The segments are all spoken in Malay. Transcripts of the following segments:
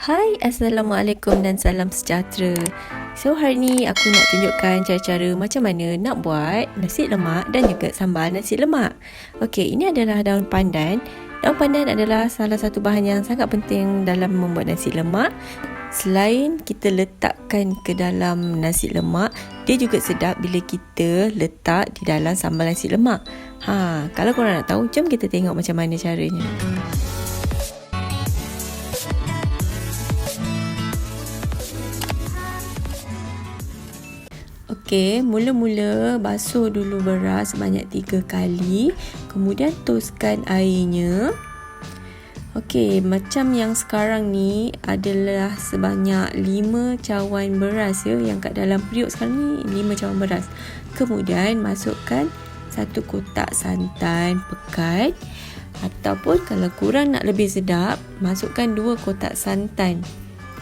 Hai, Assalamualaikum dan salam sejahtera. So, hari ni aku nak tunjukkan cara-cara macam mana nak buat nasi lemak dan juga sambal nasi lemak. Okey, ini adalah daun pandan. Daun pandan adalah salah satu bahan yang sangat penting dalam membuat nasi lemak. Selain kita letakkan ke dalam nasi lemak, dia juga sedap bila kita letak di dalam sambal nasi lemak. Kalau korang nak tahu, jom kita tengok macam mana caranya. Okey, mula-mula basuh dulu beras sebanyak 3 kali. Kemudian toskan airnya. Okey, macam yang sekarang ni adalah sebanyak 5 cawan beras ya. Yang kat dalam periuk sekarang ni 5 cawan beras. Kemudian masukkan 1 kotak santan pekat. Ataupun kalau kurang nak lebih sedap, masukkan 2 kotak santan.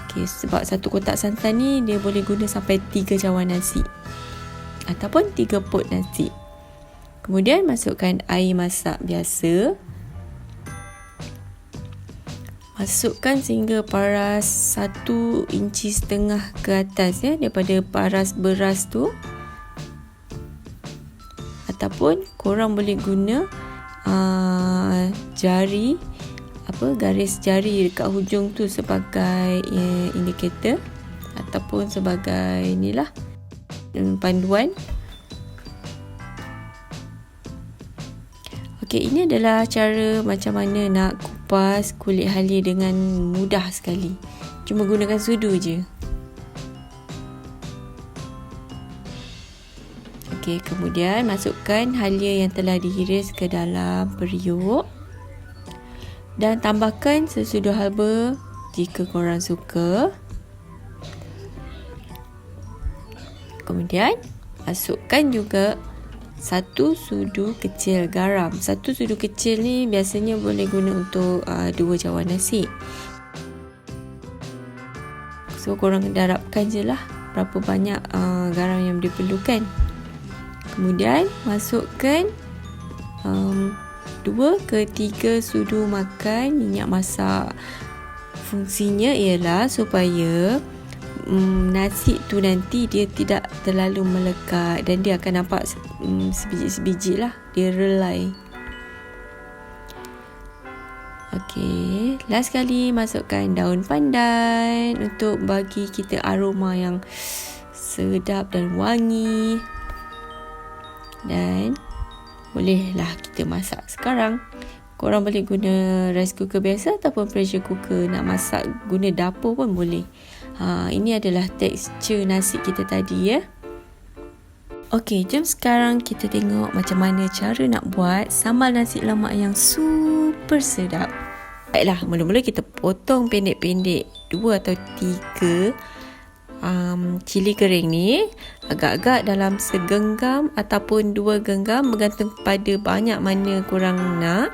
Okey, sebab 1 kotak santan ni dia boleh guna sampai 3 cawan nasi ataupun 3 pot nasi. Kemudian masukkan air masak biasa. Masukkan sehingga paras 1,5 inci ke atas ya, daripada paras beras tu. Ataupun korang boleh guna garis jari dekat hujung tu sebagai indikator ataupun sebagai panduan. Okey, ini adalah cara macam mana nak kupas kulit halia dengan mudah sekali. Cuma gunakan sudu je. Okey, kemudian masukkan halia yang telah diiris ke dalam periuk. Dan tambahkan sesudu halba jika korang suka. Kemudian masukkan juga 1 sudu kecil garam. 1 sudu kecil ni biasanya boleh guna untuk 2 cawan nasi. So korang darabkan je lah berapa banyak garam yang diperlukan. Kemudian masukkan 2 ke 3 sudu makan minyak masak. Fungsinya ialah supaya nasi tu nanti dia tidak terlalu melekat dan dia akan nampak sebiji-sebiji lah, dia relai. Okey, last kali masukkan daun pandan untuk bagi kita aroma yang sedap dan wangi. Dan bolehlah kita masak sekarang. Korang boleh guna rice cooker biasa ataupun pressure cooker. Nak masak guna dapur pun boleh. Ini adalah tekstur nasi kita tadi ya. Okey, jom sekarang kita tengok macam mana cara nak buat sambal nasi lemak yang super sedap. Baiklah, mula-mula kita potong pendek-pendek 2 atau 3 cili kering ni, agak-agak dalam segenggam ataupun 2 genggam, bergantung pada banyak mana korang nak.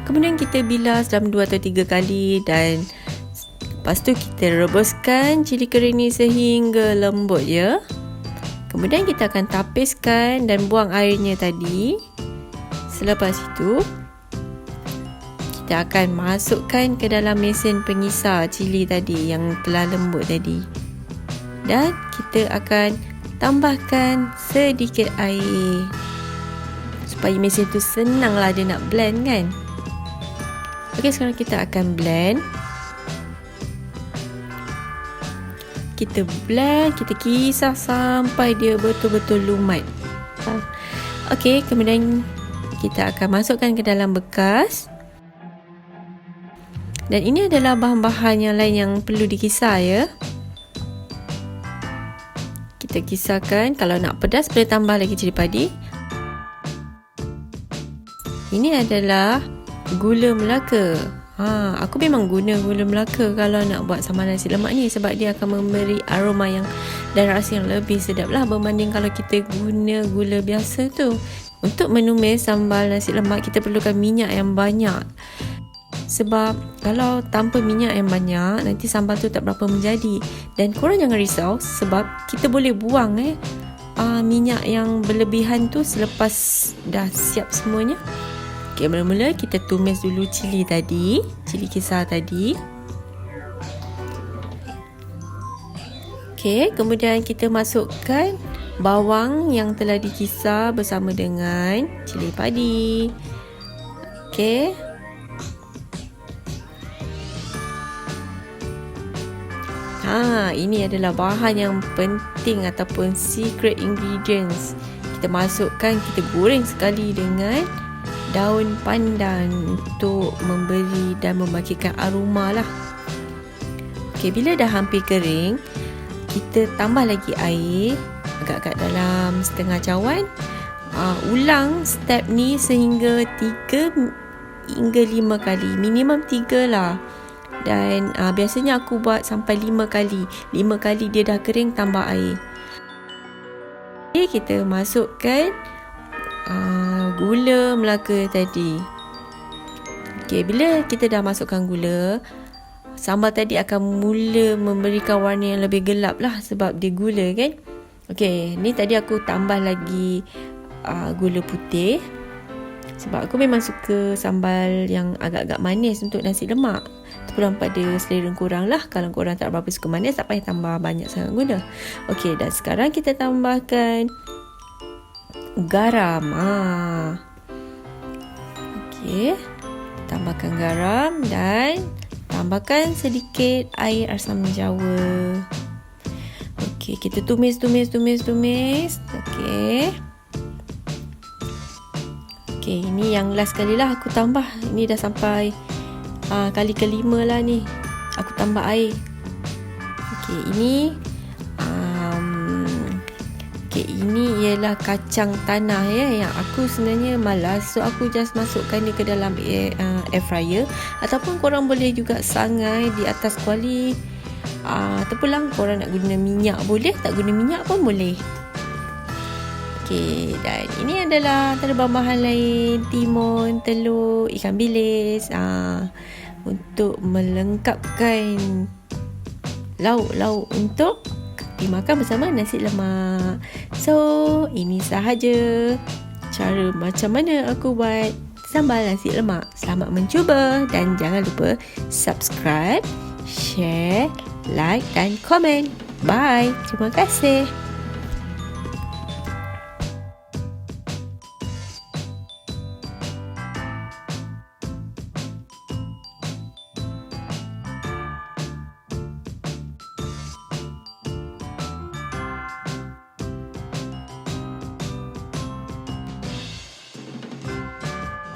Kemudian kita bilas dalam 2 atau 3 kali dan lepas tu kita rebuskan cili kering ni sehingga lembut ya. Kemudian kita akan tapiskan dan buang airnya tadi. Selepas itu kita akan masukkan ke dalam mesin pengisar cili tadi yang telah lembut tadi. Dan kita akan tambahkan sedikit air supaya mesin tu senanglah dia nak blend kan. Okey, sekarang kita akan blend. Kita blend, kita kisar sampai dia betul-betul lumat. Okey, kemudian kita akan masukkan ke dalam bekas. Dan ini adalah bahan-bahan yang lain yang perlu dikisar ya. Kita kisarkan, kalau nak pedas boleh tambah lagi cili padi. Ini adalah gula Melaka. Aku memang guna gula Melaka kalau nak buat sambal nasi lemak ni, sebab dia akan memberi aroma yang dan rasa yang lebih sedap lah berbanding kalau kita guna gula biasa tu. Untuk menumis sambal nasi lemak kita perlukan minyak yang banyak. Sebab kalau tanpa minyak yang banyak, nanti sambal tu tak berapa menjadi. Dan korang jangan risau sebab kita boleh buang minyak yang berlebihan tu selepas dah siap semuanya. Okey, mula-mula kita tumis dulu cili tadi, cili kisar tadi. Okey, kemudian kita masukkan bawang yang telah dikisar bersama dengan cili padi. Okey. Ini adalah bahan yang penting ataupun secret ingredients. Kita masukkan, kita goreng sekali dengan daun pandan untuk memberi dan membagikan aroma lah. Okey, bila dah hampir kering, kita tambah lagi air agak-agak dalam setengah cawan. Ulang step ni sehingga 3 hingga 5 kali, minimum 3 lah. Dan biasanya aku buat sampai 5 kali. 5 kali dia dah kering, tambah air. Okay, kita masukkan gula Melaka tadi. Okay, bila kita dah masukkan gula, sambal tadi akan mula memberikan warna yang lebih gelap lah sebab dia gula kan. Okay, ni tadi aku tambah lagi gula putih sebab aku memang suka sambal yang agak-agak manis untuk nasi lemak. Terpulang pada selera korang lah. Kalau korang tak berapa suka manis, tak payah tambah banyak sangat gula. Okey, dan sekarang kita tambahkan garam. Okey, tambahkan garam dan tambahkan sedikit air asam jawa. Okey, kita tumis. Okey, ini yang last kali lah aku tambah. Ini dah sampai kali kelima lah ni aku tambah air. Okey, ini ialah kacang tanah ya, yang aku sebenarnya malas, so aku just masukkan dia ke dalam air fryer, ataupun korang boleh juga sangai di atas kuali. Terpulang korang nak guna minyak boleh, tak guna minyak pun boleh. Okey, dan ini adalah antara bahan lain, timun, telur, ikan bilis, untuk melengkapkan lauk-lauk untuk dimakan bersama nasi lemak. So, ini sahaja cara macam mana aku buat sambal nasi lemak. Selamat mencuba dan jangan lupa subscribe, share, like dan komen. Bye. Terima kasih.